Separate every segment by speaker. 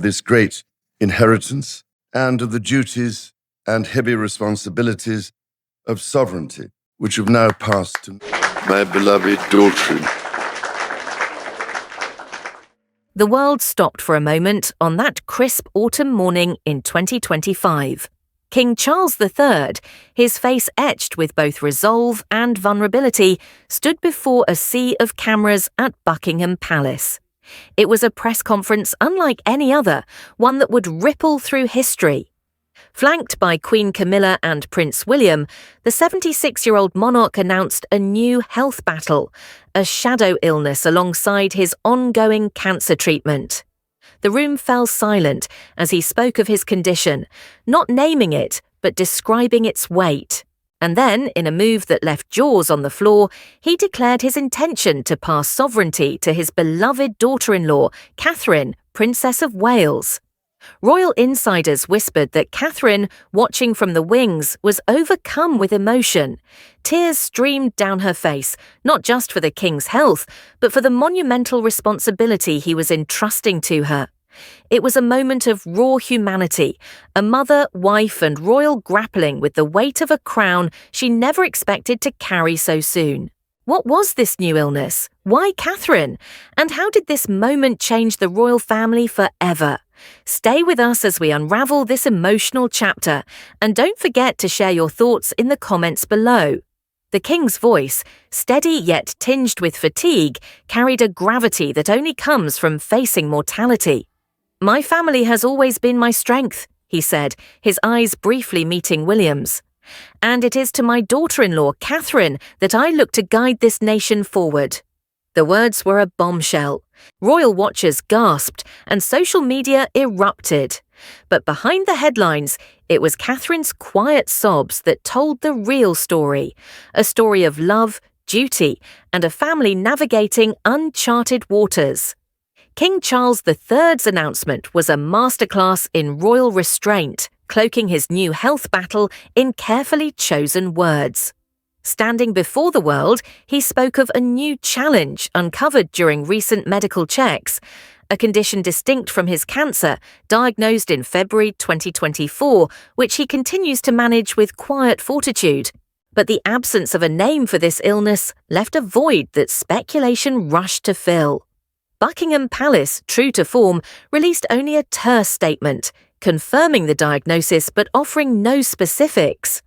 Speaker 1: this great inheritance and of the duties and heavy responsibilities of sovereignty, which have now passed to my beloved daughter.
Speaker 2: The world stopped for a moment on that crisp autumn morning in 2025. King Charles III, his face etched with both resolve and vulnerability, stood before a sea of cameras at Buckingham Palace. It was a press conference unlike any other, one that would ripple through history. Flanked by Queen Camilla and Prince William, the 76-year-old monarch announced a new health battle, a shadow illness alongside his ongoing cancer treatment. The room fell silent as he spoke of his condition, not naming it, but describing its weight. And then, in a move that left jaws on the floor, he declared his intention to pass sovereignty to his beloved daughter-in-law, Catherine, Princess of Wales. Royal insiders whispered that Catherine, watching from the wings, was overcome with emotion. Tears streamed down her face, not just for the king's health, but for the monumental responsibility he was entrusting to her. It was a moment of raw humanity, a mother, wife, and royal grappling with the weight of a crown she never expected to carry so soon. What was this new illness? Why Catherine? And how did this moment change the royal family forever? Stay with us as we unravel this emotional chapter, and don't forget to share your thoughts in the comments below. The king's voice, steady yet tinged with fatigue, carried a gravity that only comes from facing mortality. "My family has always been my strength," he said, his eyes briefly meeting William's. "And it is to my daughter-in-law, Catherine, that I look to guide this nation forward." The words were a bombshell. Royal watchers gasped, and social media erupted. But behind the headlines, it was Catherine's quiet sobs that told the real story, a story of love, duty, and a family navigating uncharted waters. King Charles III's announcement was a masterclass in royal restraint, cloaking his new health battle in carefully chosen words. Standing before the world, he spoke of a new challenge uncovered during recent medical checks, a condition distinct from his cancer, diagnosed in February 2024, which he continues to manage with quiet fortitude. But the absence of a name for this illness left a void that speculation rushed to fill. Buckingham Palace, true to form, released only a terse statement, confirming the diagnosis but offering no specifics.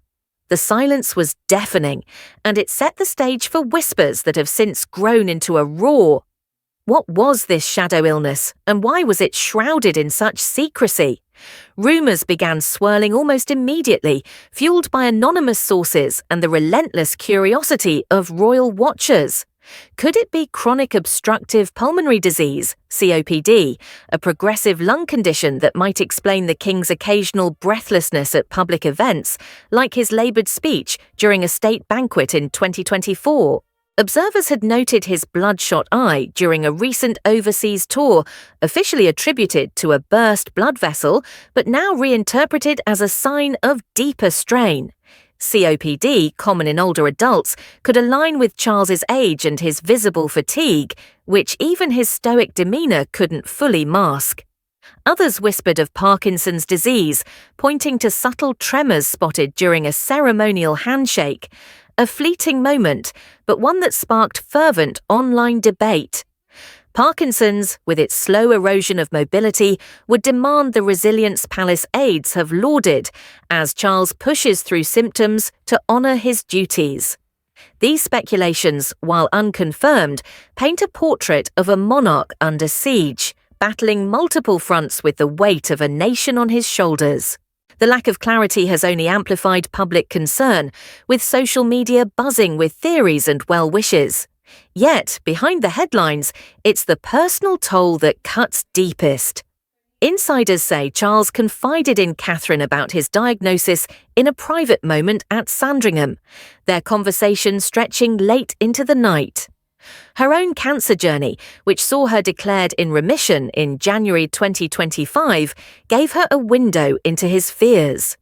Speaker 2: The silence was deafening, and it set the stage for whispers that have since grown into a roar. What was this shadow illness, and why was it shrouded in such secrecy? Rumours began swirling almost immediately, fueled by anonymous sources and the relentless curiosity of royal watchers. Could it be chronic obstructive pulmonary disease, COPD, a progressive lung condition that might explain the king's occasional breathlessness at public events, like his laboured speech during a state banquet in 2024? Observers had noted his bloodshot eye during a recent overseas tour, officially attributed to a burst blood vessel, but now reinterpreted as a sign of deeper strain. COPD, common in older adults, could align with Charles's age and his visible fatigue, which even his stoic demeanour couldn't fully mask. Others whispered of Parkinson's disease, pointing to subtle tremors spotted during a ceremonial handshake. A fleeting moment, but one that sparked fervent online debate. Parkinson's, with its slow erosion of mobility, would demand the resilience palace aides have lauded as Charles pushes through symptoms to honour his duties. These speculations, while unconfirmed, paint a portrait of a monarch under siege, battling multiple fronts with the weight of a nation on his shoulders. The lack of clarity has only amplified public concern, with social media buzzing with theories and well-wishes. Yet, behind the headlines, it's the personal toll that cuts deepest. Insiders say Charles confided in Catherine about his diagnosis in a private moment at Sandringham, their conversation stretching late into the night. Her own cancer journey, which saw her declared in remission in January 2025, gave her a window into his fears.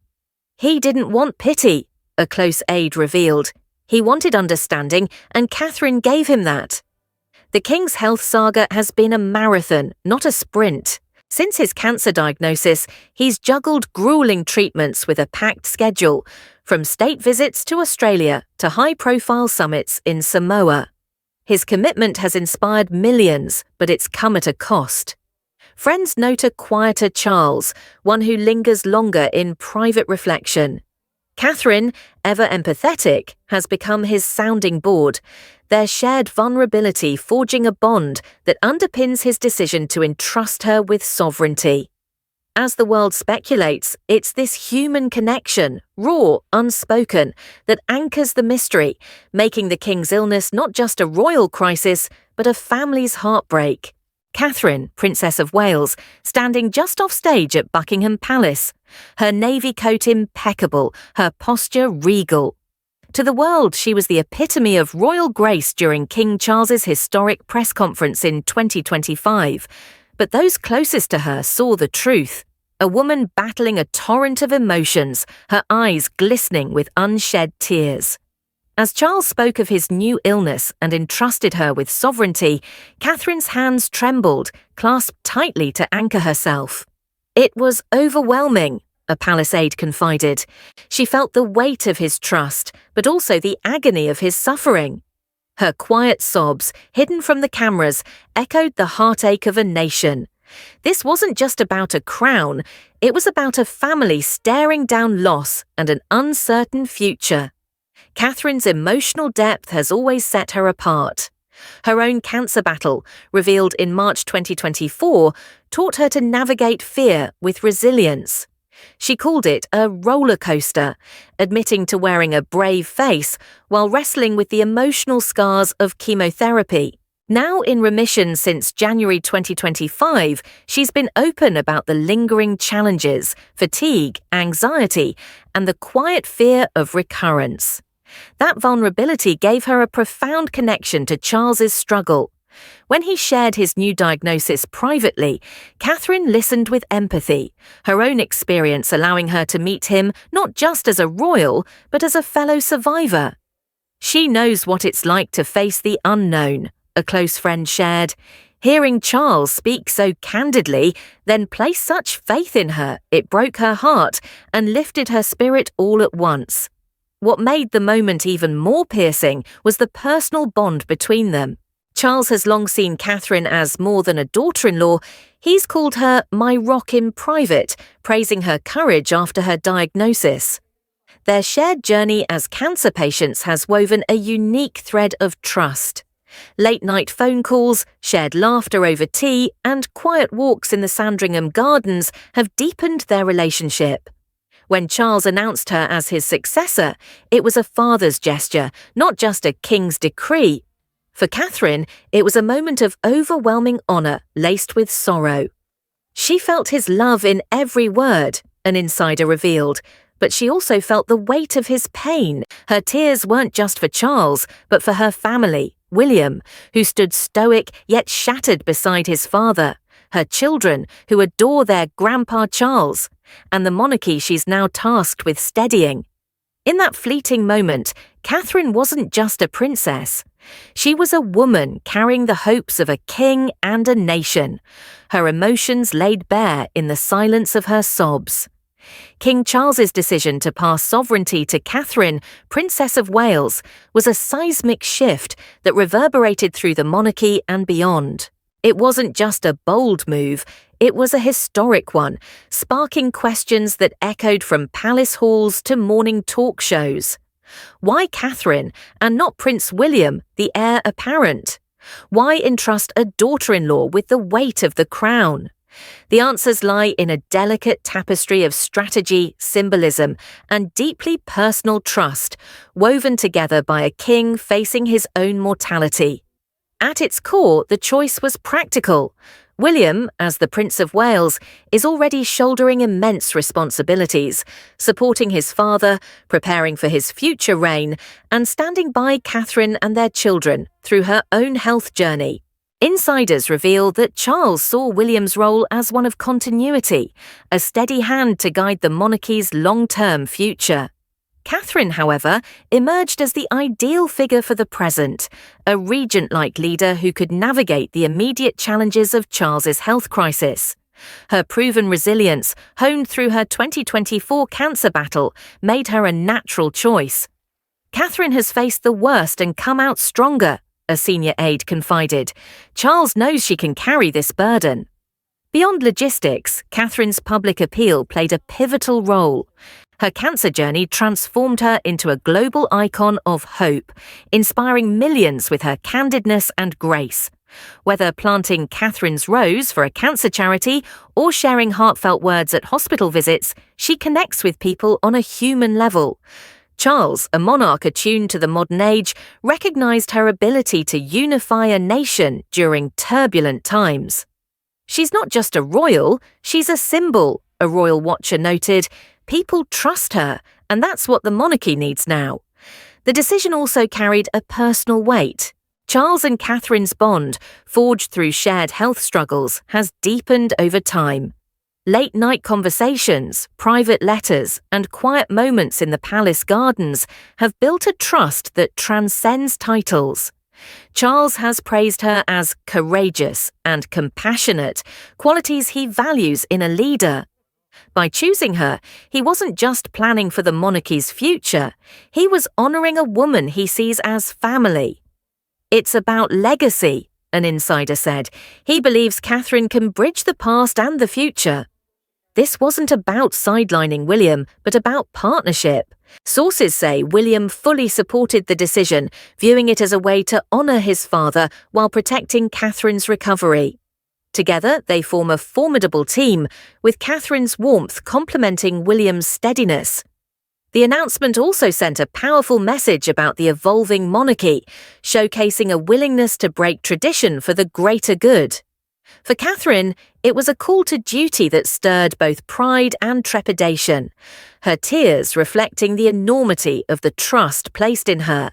Speaker 2: "He didn't want pity," a close aide revealed. "He wanted understanding, and Catherine gave him that." The king's health saga has been a marathon, not a sprint. Since his cancer diagnosis, he's juggled grueling treatments with a packed schedule, from state visits to Australia to high-profile summits in Samoa. His commitment has inspired millions, but it's come at a cost. Friends note a quieter Charles, one who lingers longer in private reflection. Catherine, ever empathetic, has become his sounding board, their shared vulnerability forging a bond that underpins his decision to entrust her with sovereignty. As the world speculates, it's this human connection, raw, unspoken, that anchors the mystery, making the king's illness not just a royal crisis, but a family's heartbreak. Catherine, Princess of Wales, standing just off stage at Buckingham Palace, her navy coat impeccable, her posture regal. To the world, she was the epitome of royal grace during King Charles's historic press conference in 2025, but those closest to her saw the truth. A woman battling a torrent of emotions, her eyes glistening with unshed tears. As Charles spoke of his new illness and entrusted her with sovereignty, Catherine's hands trembled, clasped tightly to anchor herself. It was overwhelming, a palace aide confided. She felt the weight of his trust, but also the agony of his suffering. Her quiet sobs, hidden from the cameras, echoed the heartache of a nation. This wasn't just about a crown, it was about a family staring down loss and an uncertain future. Catherine's emotional depth has always set her apart. Her own cancer battle, revealed in March 2024, taught her to navigate fear with resilience. She called it a roller coaster, admitting to wearing a brave face while wrestling with the emotional scars of chemotherapy. Now in remission since January 2025, she's been open about the lingering challenges, fatigue, anxiety, and the quiet fear of recurrence. That vulnerability gave her a profound connection to Charles's struggle. When he shared his new diagnosis privately, Catherine listened with empathy, her own experience allowing her to meet him not just as a royal, but as a fellow survivor. She knows what it's like to face the unknown, a close friend shared. Hearing Charles speak so candidly, then place such faith in her, it broke her heart and lifted her spirit all at once. What made the moment even more piercing was the personal bond between them. Charles has long seen Catherine as more than a daughter-in-law. He's called her my rock in private, praising her courage after her diagnosis. Their shared journey as cancer patients has woven a unique thread of trust. Late-night phone calls, shared laughter over tea, and quiet walks in the Sandringham Gardens have deepened their relationship. When Charles announced her as his successor, it was a father's gesture, not just a king's decree. For Catherine, it was a moment of overwhelming honour laced with sorrow. She felt his love in every word, an insider revealed, but she also felt the weight of his pain. Her tears weren't just for Charles, but for her family, William, who stood stoic yet shattered beside his father, her children, who adore their Grandpa Charles, and the monarchy she's now tasked with steadying. In that fleeting moment, Catherine wasn't just a princess. She was a woman carrying the hopes of a king and a nation, her emotions laid bare in the silence of her sobs. King Charles's decision to pass sovereignty to Catherine, Princess of Wales, was a seismic shift that reverberated through the monarchy and beyond. It wasn't just a bold move, it was a historic one, sparking questions that echoed from palace halls to morning talk shows. Why Catherine and not Prince William, the heir apparent? Why entrust a daughter-in-law with the weight of the crown? The answers lie in a delicate tapestry of strategy, symbolism, and deeply personal trust, woven together by a king facing his own mortality. At its core, the choice was practical. William, as the Prince of Wales, is already shouldering immense responsibilities, supporting his father, preparing for his future reign, and standing by Catherine and their children through her own health journey. Insiders reveal that Charles saw William's role as one of continuity, a steady hand to guide the monarchy's long-term future. Catherine, however, emerged as the ideal figure for the present, a regent-like leader who could navigate the immediate challenges of Charles's health crisis. Her proven resilience, honed through her 2024 cancer battle, made her a natural choice. Catherine has faced the worst and come out stronger, a senior aide confided. Charles knows she can carry this burden. Beyond logistics, Catherine's public appeal played a pivotal role. Her cancer journey transformed her into a global icon of hope, inspiring millions with her candidness and grace. Whether planting Catherine's Rose for a cancer charity or sharing heartfelt words at hospital visits, she connects with people on a human level. Charles, a monarch attuned to the modern age, recognized her ability to unify a nation during turbulent times. She's not just a royal, she's a symbol, a royal watcher noted. People trust her, and that's what the monarchy needs now. The decision also carried a personal weight. Charles and Catherine's bond, forged through shared health struggles, has deepened over time. Late-night conversations, private letters, and quiet moments in the palace gardens have built a trust that transcends titles. Charles has praised her as courageous and compassionate, qualities he values in a leader. By choosing her, he wasn't just planning for the monarchy's future, he was honouring a woman he sees as family. It's about legacy, an insider said. He believes Catherine can bridge the past and the future. This wasn't about sidelining William, but about partnership. Sources say William fully supported the decision, viewing it as a way to honour his father while protecting Catherine's recovery. Together, they form a formidable team, with Catherine's warmth complementing William's steadiness. The announcement also sent a powerful message about the evolving monarchy, showcasing a willingness to break tradition for the greater good. For Catherine, it was a call to duty that stirred both pride and trepidation, her tears reflecting the enormity of the trust placed in her.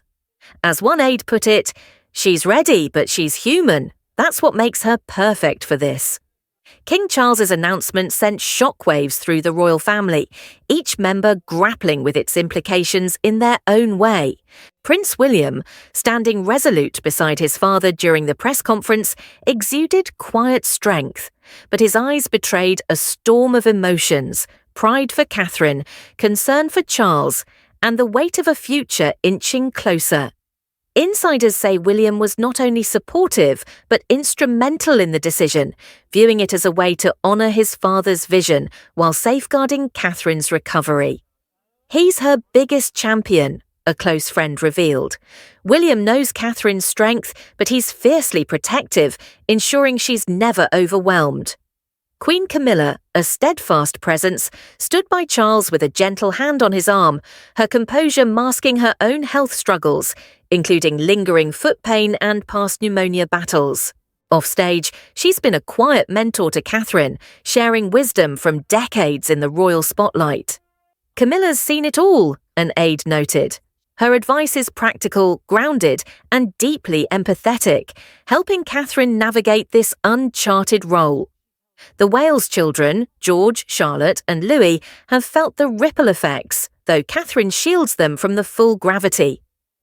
Speaker 2: As one aide put it, "She's ready, but she's human. That's what makes her perfect for this." King Charles's announcement sent shockwaves through the royal family, each member grappling with its implications in their own way. Prince William, standing resolute beside his father during the press conference, exuded quiet strength, but his eyes betrayed a storm of emotions: pride for Catherine, concern for Charles, and the weight of a future inching closer. Insiders say William was not only supportive, but instrumental in the decision, viewing it as a way to honour his father's vision while safeguarding Catherine's recovery. "He's her biggest champion," a close friend revealed. "William knows Catherine's strength, but he's fiercely protective, ensuring she's never overwhelmed." Queen Camilla, a steadfast presence, stood by Charles with a gentle hand on his arm, her composure masking her own health struggles, including lingering foot pain and past pneumonia battles. Offstage, she's been a quiet mentor to Catherine, sharing wisdom from decades in the royal spotlight. "Camilla's seen it all," an aide noted. Her advice is practical, grounded, and deeply empathetic, helping Catherine navigate this uncharted role. The Wales children, George, Charlotte, and Louis, have felt the ripple effects, though Catherine shields them from the full gravity.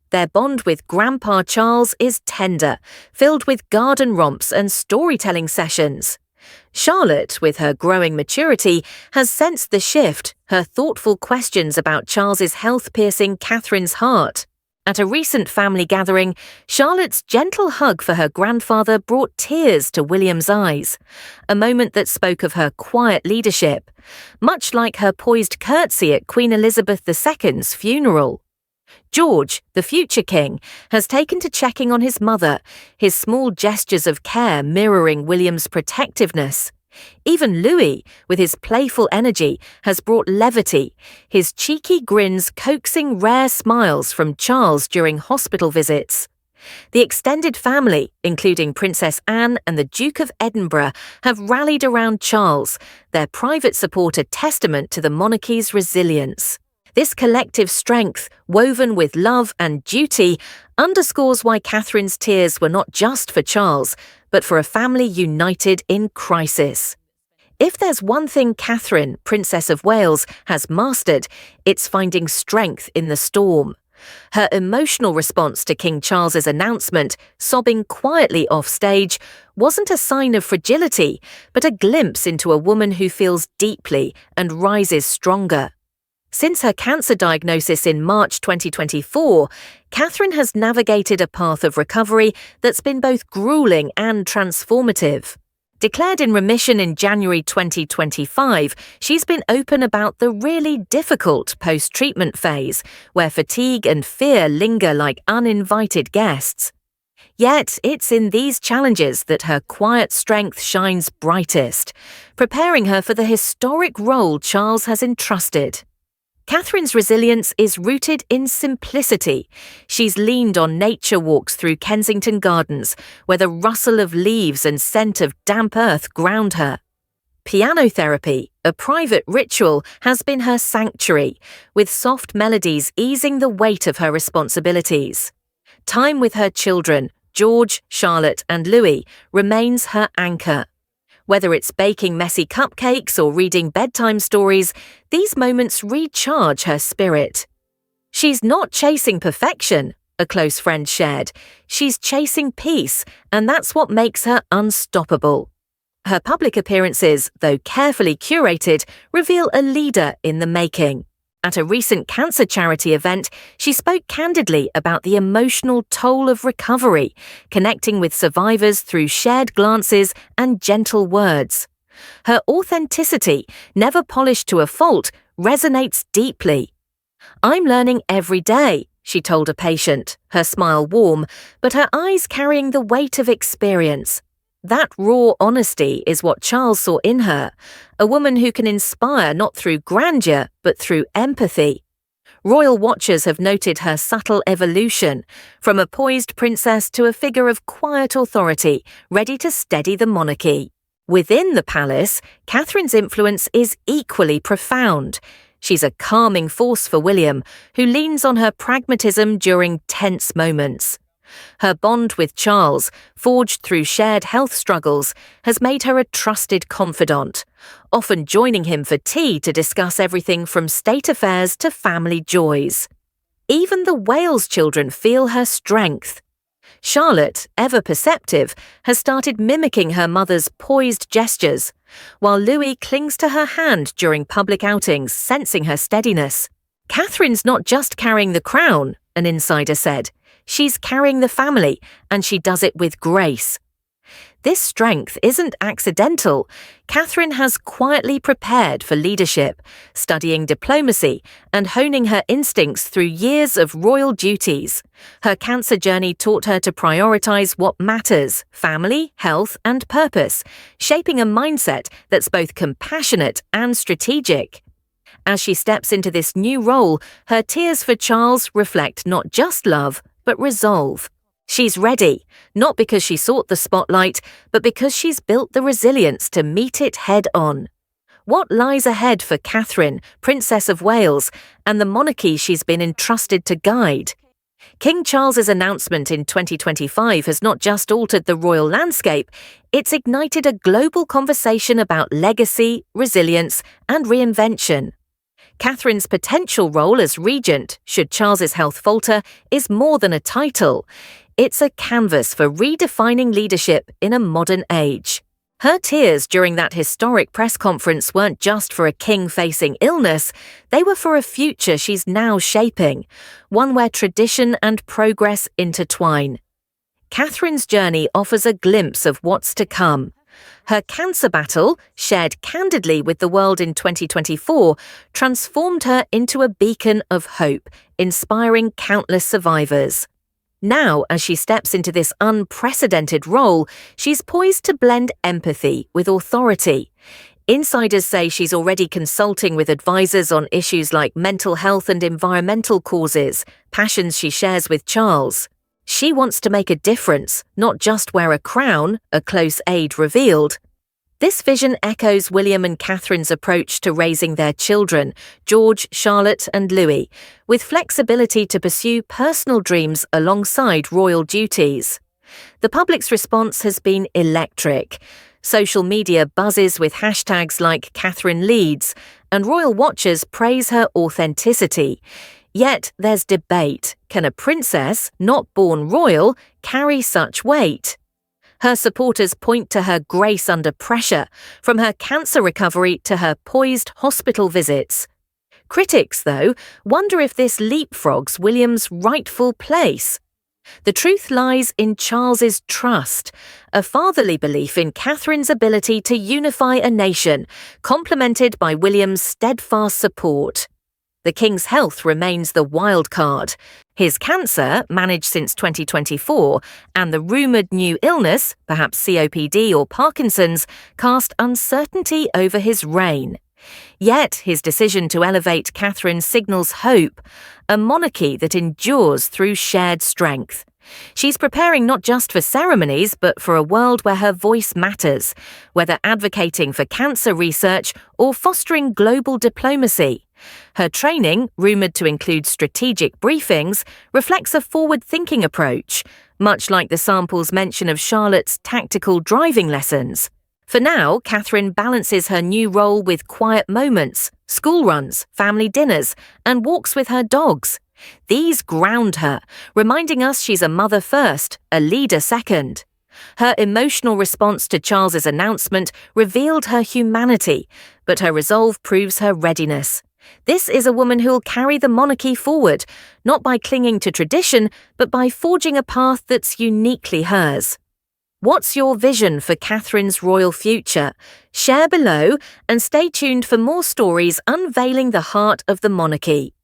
Speaker 2: Their bond with Grandpa Charles is tender, filled with garden romps and storytelling sessions. Charlotte, with her growing maturity, has sensed the shift, her thoughtful questions about Charles's health piercing Catherine's heart. At a recent family gathering, Charlotte's gentle hug for her grandfather brought tears to William's eyes, a moment that spoke of her quiet leadership, much like her poised curtsy at Queen Elizabeth II's funeral. George, the future king, has taken to checking on his mother, his small gestures of care mirroring William's protectiveness. Even Louis, with his playful energy, has brought levity, his cheeky grins coaxing rare smiles from Charles during hospital visits. The extended family, including Princess Anne and the Duke of Edinburgh, have rallied around Charles, their private support a testament to the monarchy's resilience. This collective strength, woven with love and duty, underscores why Catherine's tears were not just for Charles, but for a family united in crisis. If there's one thing Catherine, Princess of Wales, has mastered, it's finding strength in the storm. Her emotional response to King Charles's announcement, sobbing quietly off stage, wasn't a sign of fragility, but a glimpse into a woman who feels deeply and rises stronger. Since her cancer diagnosis in March 2024, Catherine has navigated a path of recovery that's been both grueling and transformative. Declared in remission in January 2025, she's been open about the really difficult post-treatment phase, where fatigue and fear linger like uninvited guests. Yet, it's in these challenges that her quiet strength shines brightest, preparing her for the historic role Charles has entrusted. Catherine's resilience is rooted in simplicity. She's leaned on nature walks through Kensington Gardens, where the rustle of leaves and scent of damp earth ground her. Piano therapy, a private ritual, has been her sanctuary, with soft melodies easing the weight of her responsibilities. Time with her children, George, Charlotte, and Louis, remains her anchor. Whether it's baking messy cupcakes or reading bedtime stories, these moments recharge her spirit. She's not chasing perfection, a close friend shared. She's chasing peace, and that's what makes her unstoppable. Her public appearances, though carefully curated, reveal a leader in the making. At a recent cancer charity event, she spoke candidly about the emotional toll of recovery, connecting with survivors through shared glances and gentle words. Her authenticity, never polished to a fault, resonates deeply. "I'm learning every day," she told a patient, her smile warm, but her eyes carrying the weight of experience. That raw honesty is what Charles saw in her, a woman who can inspire not through grandeur, but through empathy. Royal watchers have noted her subtle evolution, from a poised princess to a figure of quiet authority, ready to steady the monarchy. Within the palace, Catherine's influence is equally profound. She's a calming force for William, who leans on her pragmatism during tense moments. Her bond with Charles, forged through shared health struggles, has made her a trusted confidant, often joining him for tea to discuss everything from state affairs to family joys. Even the Wales children feel her strength. Charlotte, ever perceptive, has started mimicking her mother's poised gestures, while Louis clings to her hand during public outings, sensing her steadiness. "Catherine's not just carrying the crown," an insider said. "She's carrying the family, and she does it with grace." This strength isn't accidental. Catherine has quietly prepared for leadership, studying diplomacy and honing her instincts through years of royal duties. Her cancer journey taught her to prioritize what matters: family, health, and purpose, shaping a mindset that's both compassionate and strategic. As she steps into this new role, her tears for Charles reflect not just love, but resolve. She's ready, not because she sought the spotlight, but because she's built the resilience to meet it head on. What lies ahead for Catherine, Princess of Wales, and the monarchy she's been entrusted to guide? King Charles's announcement in 2025 has not just altered the royal landscape, it's ignited a global conversation about legacy, resilience, and reinvention. Catherine's potential role as regent, should Charles's health falter, is more than a title. It's a canvas for redefining leadership in a modern age. Her tears during that historic press conference weren't just for a king facing illness, they were for a future she's now shaping, one where tradition and progress intertwine. Catherine's journey offers a glimpse of what's to come. Her cancer battle, shared candidly with the world in 2024, transformed her into a beacon of hope, inspiring countless survivors. Now, as she steps into this unprecedented role, she's poised to blend empathy with authority. Insiders say she's already consulting with advisors on issues like mental health and environmental causes, passions she shares with Charles. She wants to make a difference, not just wear a crown, a close aide revealed. This vision echoes William and Catherine's approach to raising their children, George, Charlotte, and Louis, with flexibility to pursue personal dreams alongside royal duties. The public's response has been electric. Social media buzzes with hashtags like Catherine Leads, and royal watchers praise her authenticity. Yet there's debate. Can a princess, not born royal, carry such weight? Her supporters point to her grace under pressure, from her cancer recovery to her poised hospital visits. Critics, though, wonder if this leapfrogs William's rightful place. The truth lies in Charles's trust, a fatherly belief in Catherine's ability to unify a nation, complemented by William's steadfast support. The king's health remains the wild card. His cancer, managed since 2024, and the rumoured new illness, perhaps COPD or Parkinson's, cast uncertainty over his reign. Yet his decision to elevate Catherine signals hope, a monarchy that endures through shared strength. She's preparing not just for ceremonies, but for a world where her voice matters, whether advocating for cancer research or fostering global diplomacy. Her training, rumoured to include strategic briefings, reflects a forward-thinking approach, much like the sample's mention of Charlotte's tactical driving lessons. For now, Catherine balances her new role with quiet moments, school runs, family dinners, and walks with her dogs. These ground her, reminding us she's a mother first, a leader second. Her emotional response to Charles's announcement revealed her humanity, but her resolve proves her readiness. This is a woman who'll carry the monarchy forward, not by clinging to tradition, but by forging a path that's uniquely hers. What's your vision for Catherine's royal future? Share below and stay tuned for more stories unveiling the heart of the monarchy.